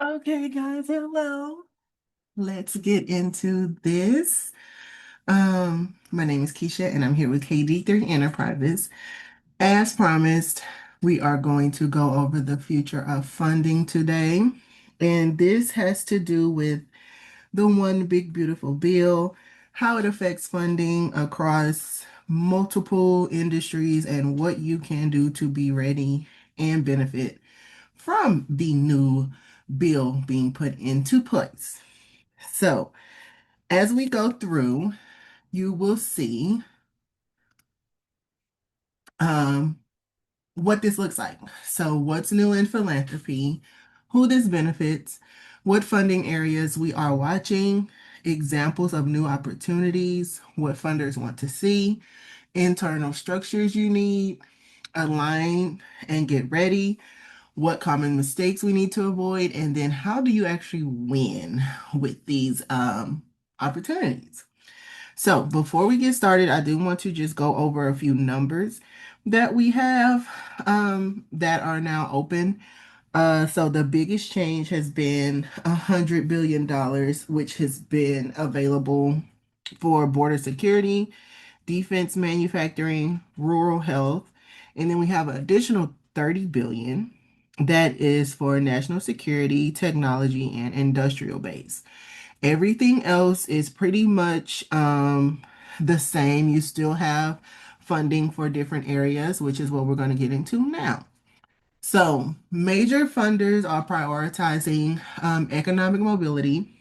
Okay, guys, hello. Let's get into this. My name is Keisha, and I'm here with KD3 Enterprises. As promised, we are going to go over the future of funding today. And this has to do with the one big beautiful bill, how it affects funding across multiple industries, and what you can do to be ready and benefit from the new bill being put into place. So, as we go through, you will see um, what this looks like. So, what's new in philanthropy, who this benefits, what funding areas we are watching, examples of new opportunities, what funders want to see, internal structures you need, align and get ready, what common mistakes we need to avoid, and then how do you actually win with these opportunities. So before we get started, I do want to just go over a few numbers that we have that are now open. So the biggest change has been $100 billion, which has been available for border security, defense manufacturing, rural health, and then we have an additional 30 billion that is for national security, technology, and industrial base. Everything else is pretty much the same. You still have funding for different areas, which is what we're going to get into now. So, major funders are prioritizing economic mobility,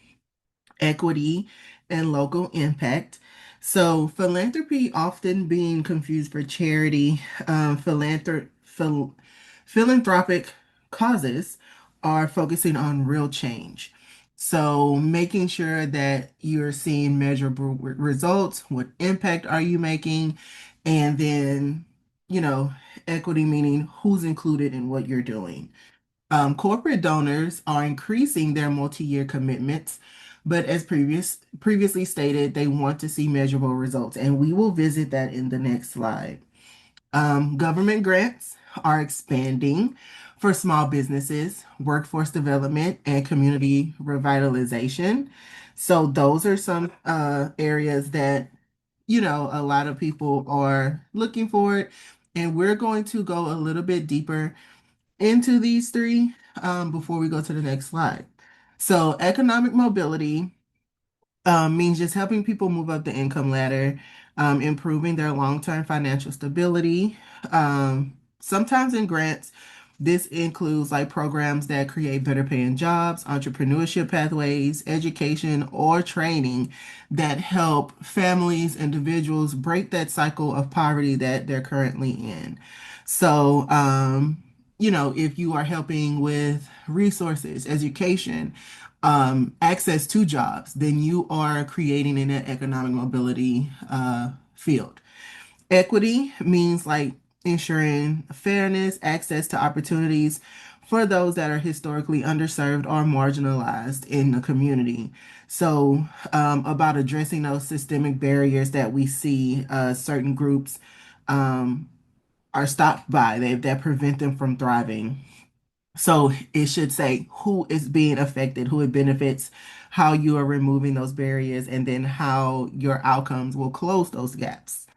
equity, and local impact. So, philanthropy often being confused for charity, philanthropic causes are focusing on real change. So, making sure that you're seeing measurable results, what impact are you making, and then, you know, equity meaning who's included in what you're doing. Corporate donors are increasing their multi-year commitments, but as previously stated, they want to see measurable results, and we will visit that in the next slide. Government grants are expanding for small businesses, workforce development, and community revitalization. So those are some areas that, a lot of people are looking for it, and we're going to go a little bit deeper into these three before we go to the next slide. So, economic mobility means just helping people move up the income ladder, improving their long-term financial stability. Sometimes in grants, this includes like programs that create better paying jobs, entrepreneurship pathways, education, or training that help families, individuals break that cycle of poverty that they're currently in. So, if you are helping with resources, education, access to jobs, then you are creating in that economic mobility field. Equity means like ensuring fairness, access to opportunities for those that are historically underserved or marginalized in the community. So, about addressing those systemic barriers that we see certain groups um, are stopped by that prevent them from thriving. So it should say who is being affected, who it benefits, how you are removing those barriers, and then how your outcomes will close those gaps.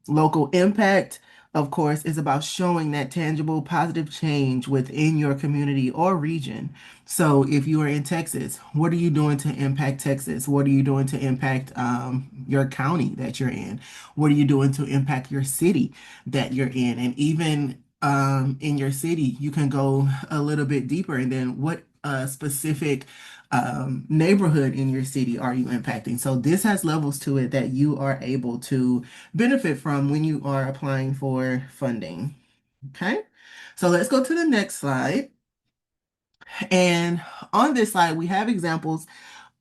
Local impact, of course, is about showing that tangible positive change within your community or region. So, if you are in Texas, what are you doing to impact Texas? What are you doing to impact your county that you're in? What are you doing to impact your city that you're in? And even in your city, you can go a little bit deeper. And then, what specific neighborhood in your city are you impacting? So, this has levels to it that you are able to benefit from when you are applying for funding. Okay, so let's go to the next slide. And on this slide, we have examples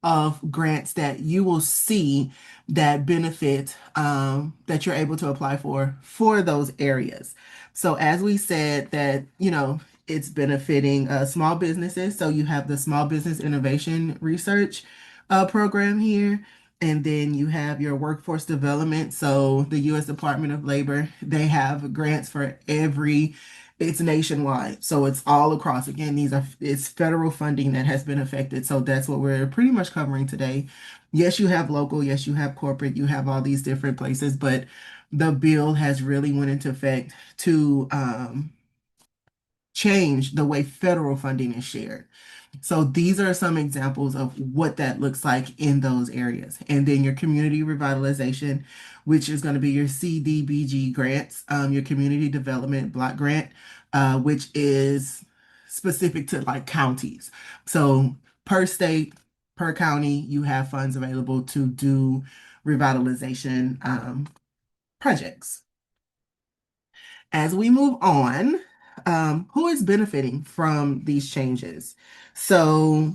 of grants that you will see that benefit that you're able to apply for those areas. So as we said that, it's benefiting small businesses. So you have the Small Business Innovation Research program here. And then you have your workforce development. So the U.S. Department of Labor, they have grants for every It's nationwide, so it's all across. Again, it's federal funding that has been affected, so that's what we're pretty much covering today. Yes, you have local, yes, you have corporate, you have all these different places, but the bill has really went into effect to change the way federal funding is shared. So these are some examples of what that looks like in those areas. And then your community revitalization, which is going to be your CDBG grants, your community development block grant, which is specific to like counties. So per state, per county, you have funds available to do revitalization projects. As we move on, who is benefiting from these changes? So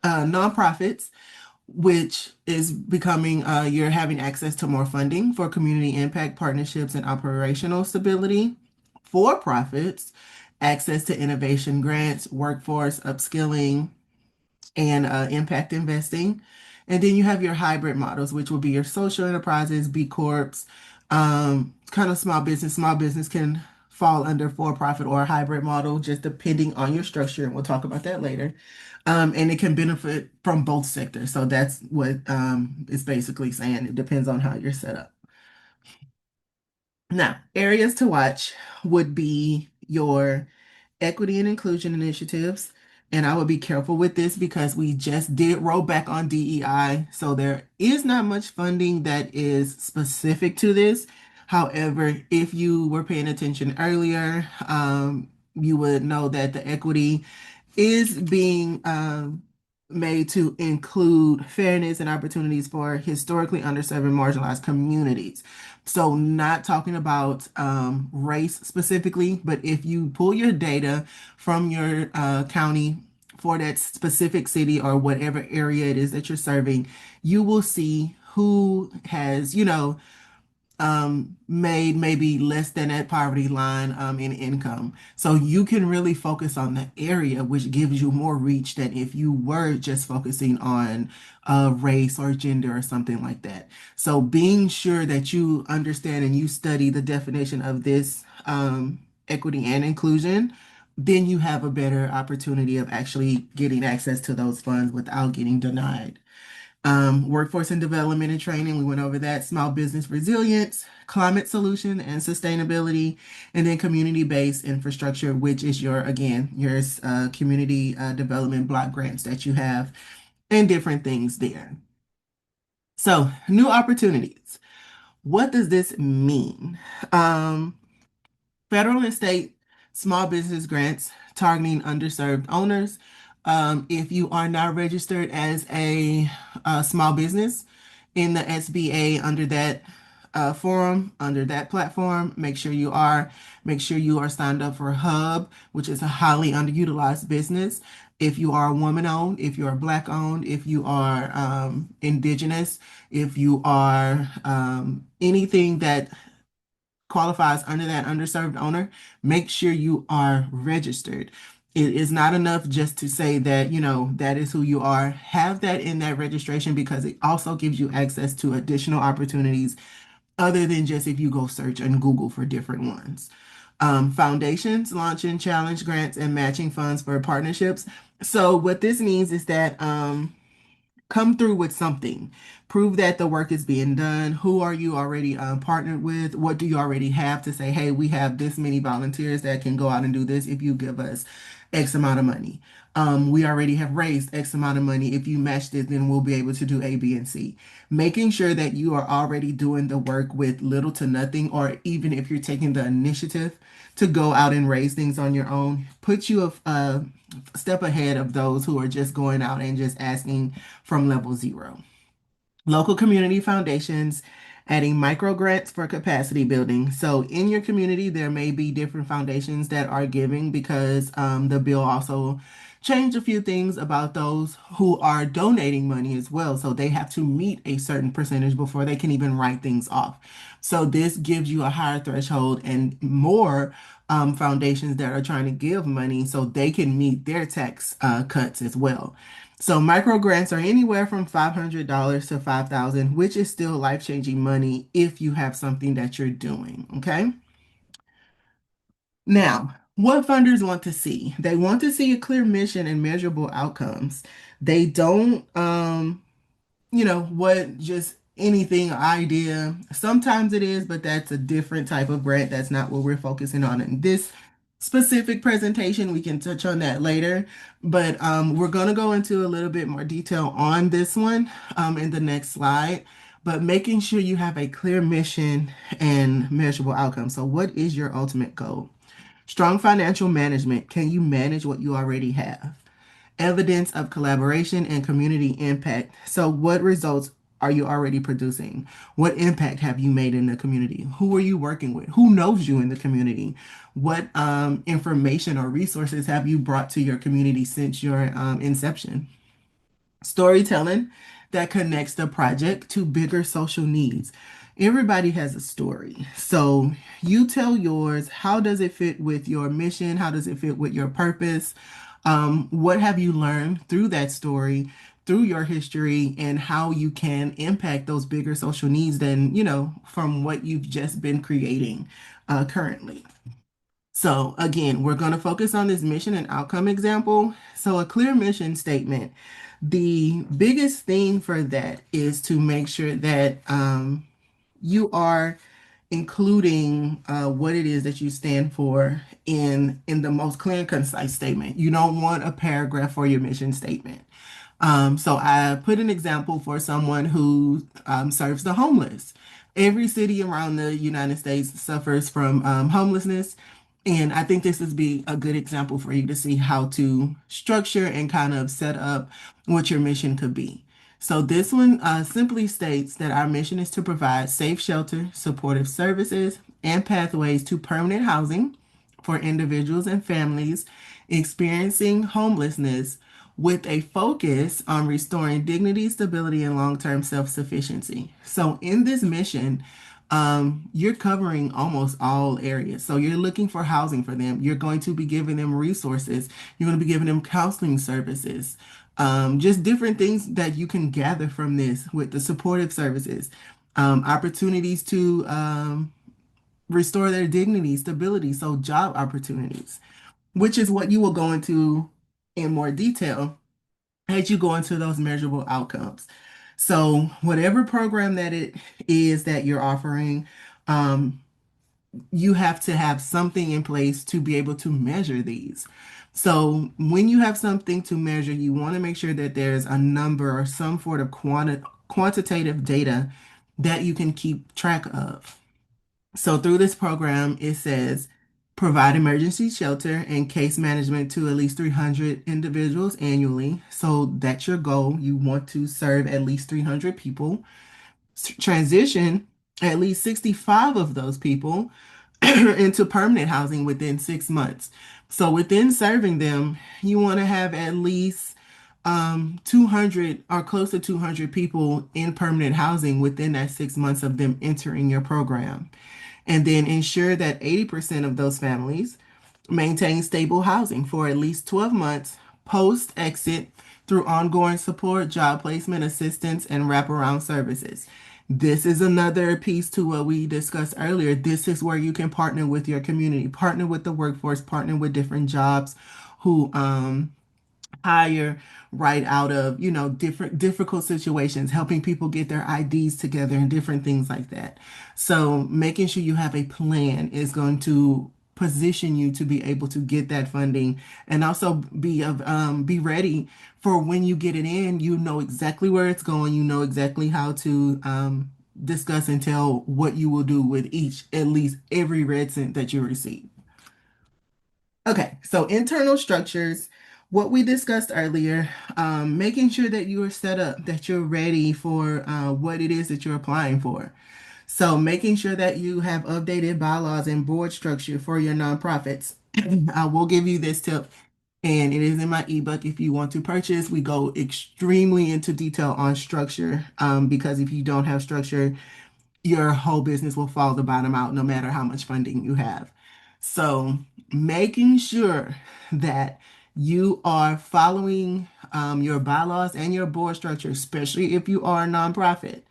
nonprofits, which is becoming, you're having access to more funding for community impact partnerships and operational stability. For profits, access to innovation grants, workforce upskilling, and impact investing. And then you have your hybrid models, which will be your social enterprises, B Corps, kind of small business. Small business can fall under for-profit or a hybrid model, just depending on your structure. And we'll talk about that later. And it can benefit from both sectors. So that's what it's basically saying. It depends on how you're set up. Now, areas to watch would be your equity and inclusion initiatives. And I would be careful with this because we just did roll back on DEI. So there is not much funding that is specific to this. However, if you were paying attention earlier, you would know that the equity is being made to include fairness and opportunities for historically underserved and marginalized communities. So, not talking about race specifically, but if you pull your data from your county for that specific city or whatever area it is that you're serving, you will see who has, made maybe less than that poverty line in income. So you can really focus on the area, which gives you more reach than if you were just focusing on race or gender or something like that. So being sure that you understand and you study the definition of this equity and inclusion, then you have a better opportunity of actually getting access to those funds without getting denied. Workforce and development and training, we went over that. Small business resilience, climate solution and sustainability, and then community-based infrastructure, which is again, your community development block grants that you have and different things there. So, new opportunities. What does this mean? Um, Federal and state small business grants targeting underserved owners. If you are not registered as a small business in the SBA under that forum, under that platform, make sure you are. Make sure you are signed up for Hub, which is a highly underutilized business. If you are woman owned, if you are Black owned, if you are indigenous, if you are anything that qualifies under that underserved owner, make sure you are registered. It is not enough just to say that, that is who you are. Have that in that registration because it also gives you access to additional opportunities other than just if you go search and Google for different ones. Foundations launching challenge grants and matching funds for partnerships. So what this means is that come through with something. Prove that the work is being done. Who are you already partnered with? What do you already have to say? Hey, we have this many volunteers that can go out and do this if you give us X amount of money. We already have raised X amount of money. If you match this, then we'll be able to do A, B, and C. Making sure that you are already doing the work with little to nothing, or even if you're taking the initiative to go out and raise things on your own, puts you a step ahead of those who are just going out and just asking from level zero. Local community foundations, adding micro grants for capacity building. So in your community, there may be different foundations that are giving because the bill also changed a few things about those who are donating money as well. So they have to meet a certain percentage before they can even write things off. So this gives you a higher threshold and more foundations that are trying to give money so they can meet their tax cuts as well. So micro grants are anywhere from $500 to $5,000, which is still life-changing money if you have something that you're doing, okay? Now, what funders want to see? They want to see a clear mission and measurable outcomes. They don't, what just anything idea. Sometimes it is, but that's a different type of grant. That's not what we're focusing on in this specific presentation. We can touch on that later, but we're going to go into a little bit more detail on this one in the next slide. But making sure you have a clear mission and measurable outcomes. So, what is your ultimate goal? Strong financial management. Can you manage what you already have? Evidence of collaboration and community impact. So, what results are you already producing? What impact have you made in the community? Who are you working with? Who knows you in the community? What information or resources have you brought to your community since your inception? Storytelling that connects the project to bigger social needs. Everybody has a story. So you tell yours. How does it fit with your mission? How does it fit with your purpose? What have you learned through that story, through your history, and how you can impact those bigger social needs than, from what you've just been creating currently? So again, we're going to focus on this mission and outcome example. So a clear mission statement. The biggest thing for that is to make sure that you are including what it is that you stand for in the most clear and concise statement. You don't want a paragraph for your mission statement. So I put an example for someone who serves the homeless. Every city around the United States suffers from homelessness. And I think this would be a good example for you to see how to structure and kind of set up what your mission could be. So this one simply states that our mission is to provide safe shelter, supportive services, and pathways to permanent housing for individuals and families experiencing homelessness with a focus on restoring dignity, stability, and long-term self-sufficiency. So in this mission, you're covering almost all areas. So you're looking for housing for them. You're going to be giving them resources. You're going to be giving them counseling services. Just different things that you can gather from this with the supportive services, opportunities to restore their dignity, stability, so job opportunities, which is what you will go into in more detail as you go into those measurable outcomes. So, whatever program that it is that you're offering, um, you have to have something in place to be able to measure these. So, when you have something to measure, you want to make sure that there's a number or some sort of quantitative data that you can keep track of. So through this program, it says provide emergency shelter and case management to at least 300 individuals annually. So that's your goal. You want to serve at least 300 people. Transition at least 65 of those people into permanent housing within 6 months. So within serving them, you want to have at least 200 or close to 200 people in permanent housing within that 6 months of them entering your program, and then ensure that 80% of those families maintain stable housing for at least 12 months post exit through ongoing support, job placement assistance, and wraparound services. This is another piece to what we discussed earlier. This is where you can partner with your community, partner with the workforce, partner with different jobs who hire right out of, different difficult situations, helping people get their IDs together and different things like that. So making sure you have a plan is going to position you to be able to get that funding and also be ready for when you get it in. You know exactly where it's going. You know exactly how to discuss and tell what you will do with each, at least every red cent that you receive. Okay, so internal structures, what we discussed earlier, making sure that you are set up, that you're ready for what it is that you're applying for. So making sure that you have updated bylaws and board structure for your nonprofits. I will give you this tip, and it is in my ebook if you want to purchase. We go extremely into detail on structure because if you don't have structure, your whole business will fall the bottom out no matter how much funding you have. So, making sure that you are following your bylaws and your board structure, especially if you are a nonprofit.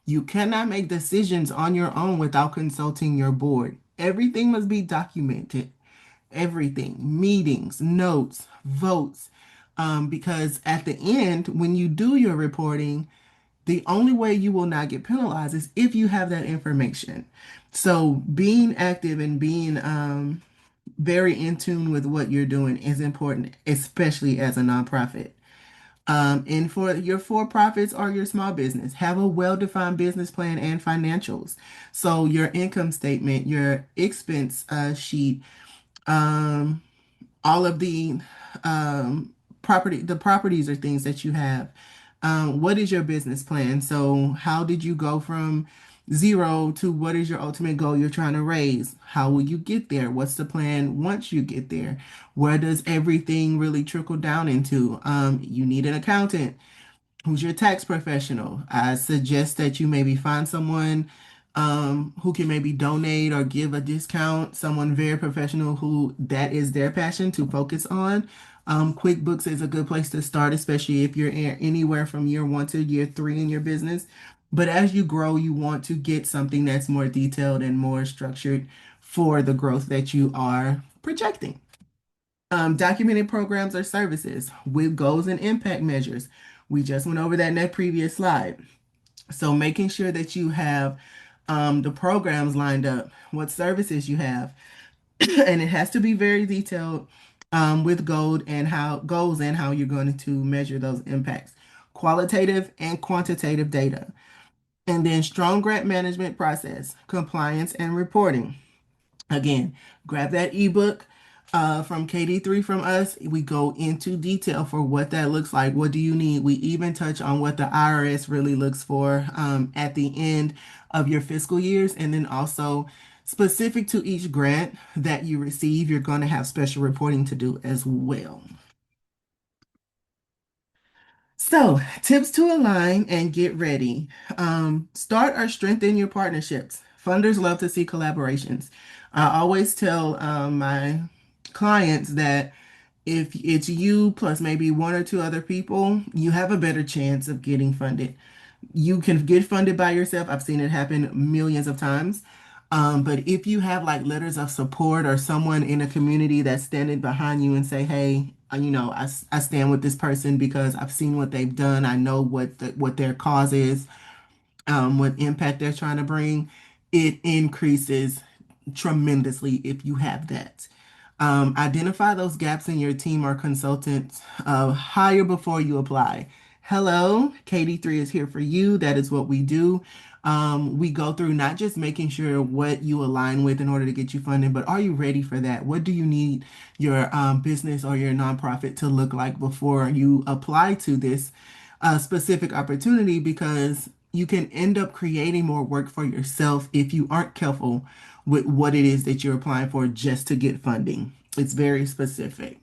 You cannot make decisions on your own without consulting your board. Everything must be documented. everything, meetings, notes, votes. Because at the end, when you do your reporting, the only way you will not get penalized is if you have that information. So being active and being very in tune with what you're doing is important, especially as a nonprofit. And for your for-profits or your small business, have a well-defined business plan and financials. So your income statement, your expense sheet, um, all of the the properties or things that you have. What is your business plan? So how did you go from zero to what is your ultimate goal you're trying to raise? How will you get there? What's the plan once you get there? Where does everything really trickle down into? You need an accountant. Who's your tax professional? I suggest that you maybe find someone who can maybe donate or give a discount, someone very professional who that is their passion to focus on. QuickBooks is a good place to start, especially if you're anywhere from year one to year three in your business. But as you grow, you want to get something that's more detailed and more structured for the growth that you are projecting. Documented programs or services with goals and impact measures. We just went over that in that previous slide. So making sure that you have the programs lined up, what services you have, and it has to be very detailed with goals and how you're going to measure those impacts. Qualitative and quantitative data. And then strong grant management process, compliance and reporting. Again, grab that ebook from KD3 from us. We go into detail for what that looks like. What do you need? We even touch on what the IRS really looks for at the end of your fiscal years. And then also specific to each grant that you receive, you're going to have special reporting to do as well. So, tips to align and get ready. Start or strengthen your partnerships. Funders love to see collaborations. I always tell my clients that if it's you plus maybe one or two other people, you have a better chance of getting funded. You can get funded by yourself. I've seen it happen millions of times. But if you have like letters of support or someone in a community that's standing behind you and say, hey, I stand with this person because I've seen what they've done. I know what their cause is, what impact they're trying to bring, it increases tremendously if you have that. Identify those gaps in your team or consultants. Hire before you apply. Hello, KD3 is here for you. That is what we do. We go through not just making sure what you align with in order to get you funded, but are you ready for that? What do you need your business or your nonprofit to look like before you apply to this specific opportunity? Because you can end up creating more work for yourself if you aren't careful with what it is that you're applying for just to get funding. It's very specific.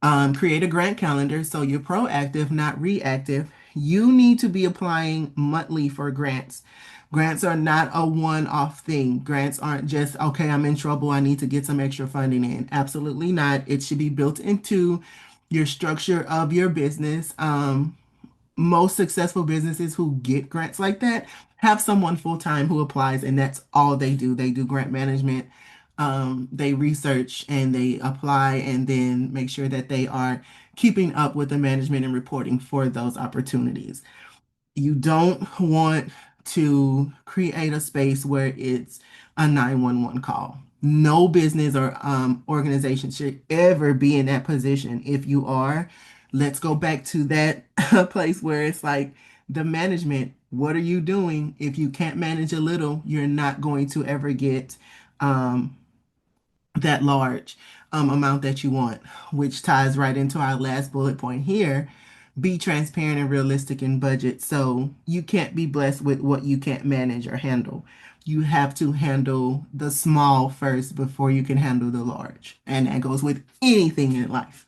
Create a grant calendar so you're proactive, not reactive. You need to be applying monthly for grants. Grants are not a one-off thing. Grants aren't just, okay, I'm in trouble, I need to get some extra funding in. Absolutely not. It should be built into your structure of your business. Most successful businesses who get grants like that have someone full time who applies, and that's all they do. They do grant management. They research and they apply, and then make sure that they are keeping up with the management and reporting for those opportunities. You don't want to create a space where it's a 911 call. No business or organization should ever be in that position. If you are, let's go back to that place where it's like the management. What are you doing? If you can't manage a little, you're not going to ever get um, that large amount that you want, which ties right into our last bullet point here. Be transparent and realistic in budget. So you can't be blessed with what you can't manage or handle. You have to handle the small first before you can handle the large. And that goes with anything in life.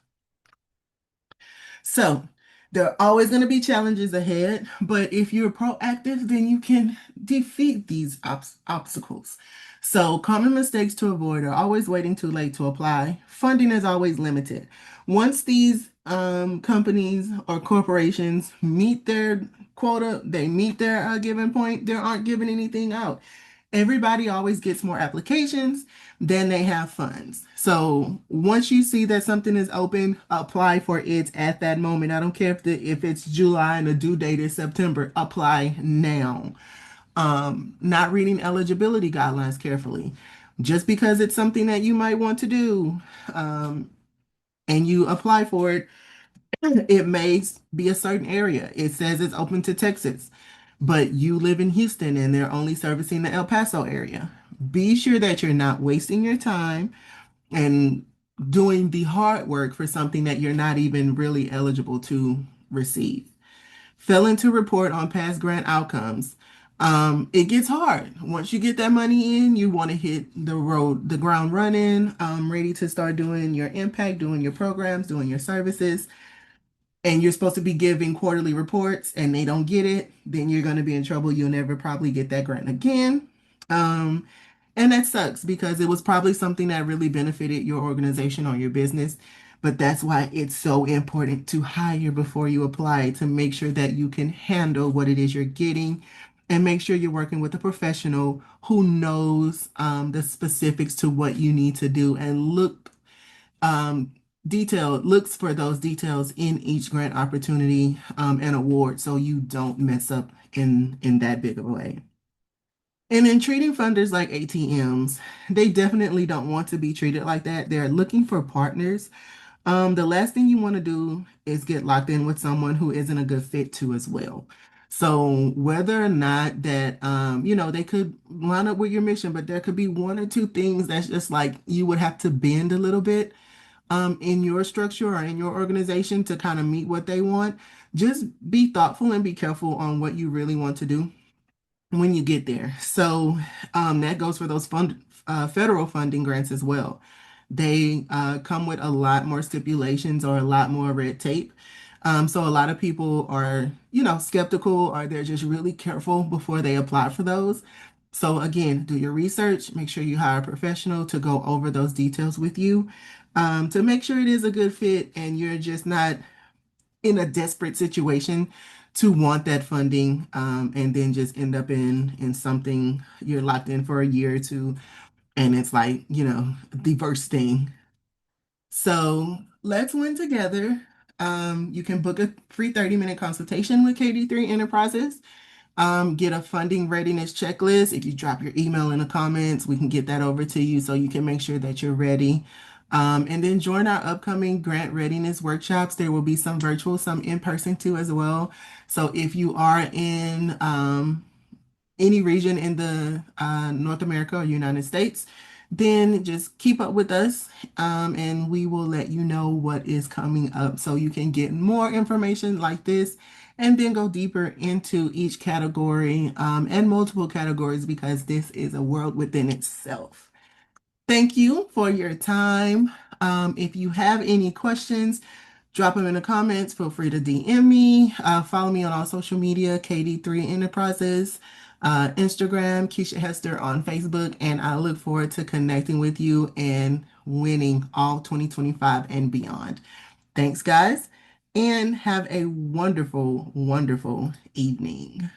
So there are always going to be challenges ahead, but if you're proactive, then you can defeat these obstacles. So common mistakes to avoid are always waiting too late to apply. Funding is always limited. Once these companies or corporations meet their quota, they meet their given point, they aren't giving anything out. Everybody always gets more applications than they have funds. So once you see that something is open, apply for it at that moment. I don't care if it's July and the due date is September. Apply now. Not reading eligibility guidelines carefully. Just because it's something that you might want to do, um, and you apply for it, it may be a certain area. It says it's open to Texas, but you live in Houston and they're only servicing the El Paso area. Be sure that you're not wasting your time and doing the hard work for something that you're not even really eligible to receive. Failing to report on past grant outcomes. It gets hard. Once you get that money in, you want to hit the ground running, ready to start doing your impact, doing your programs, doing your services, and you're supposed to be giving quarterly reports and they don't get it, then you're going to be in trouble. You'll never probably get that grant again. Um, and that sucks because it was probably something that really benefited your organization or your business. But that's why it's so important to hire before you apply to make sure that you can handle what it is you're getting and make sure you're working with a professional who knows the specifics to what you need to do and um, looks for those details in each grant opportunity and award so you don't mess up in that big of a way. And in treating funders like ATMs, they definitely don't want to be treated like that. They're looking for partners. The last thing you want to do is get locked in with someone who isn't a good fit too as well. So whether or not that they could line up with your mission, but there could be one or two things that's just like you would have to bend a little bit in your structure or in your organization to kind of meet what they want. Just be thoughtful and be careful on what you really want to do when you get there. So that goes for those federal funding grants as well. They come with a lot more stipulations or a lot more red tape. So a lot of people are, skeptical or they're just really careful before they apply for those. So again, do your research, make sure you hire a professional to go over those details with you, to make sure it is a good fit and you're just not in a desperate situation to want that funding, and then just end up in something you're locked in for a year or two and it's like the worst thing. So let's win together. You can book a free 30-minute consultation with KD3 Enterprises. Get a funding readiness checklist. If you drop your email in the comments, we can get that over to you so you can make sure that you're ready. And then join our upcoming grant readiness workshops. There will be some virtual, some in person too as well. So if you are in any region in the North America or United States, then just keep up with us, and we will let you know what is coming up so you can get more information like this and then go deeper into each category, and multiple categories because this is a world within itself. Thank you for your time. If you have any questions, drop them in the comments. Feel free to DM me. Follow me on all social media, KD3 Enterprises, Instagram, Keisha Hester on Facebook, and I look forward to connecting with you and winning all 2025 and beyond. Thanks, guys, and have a wonderful, wonderful evening.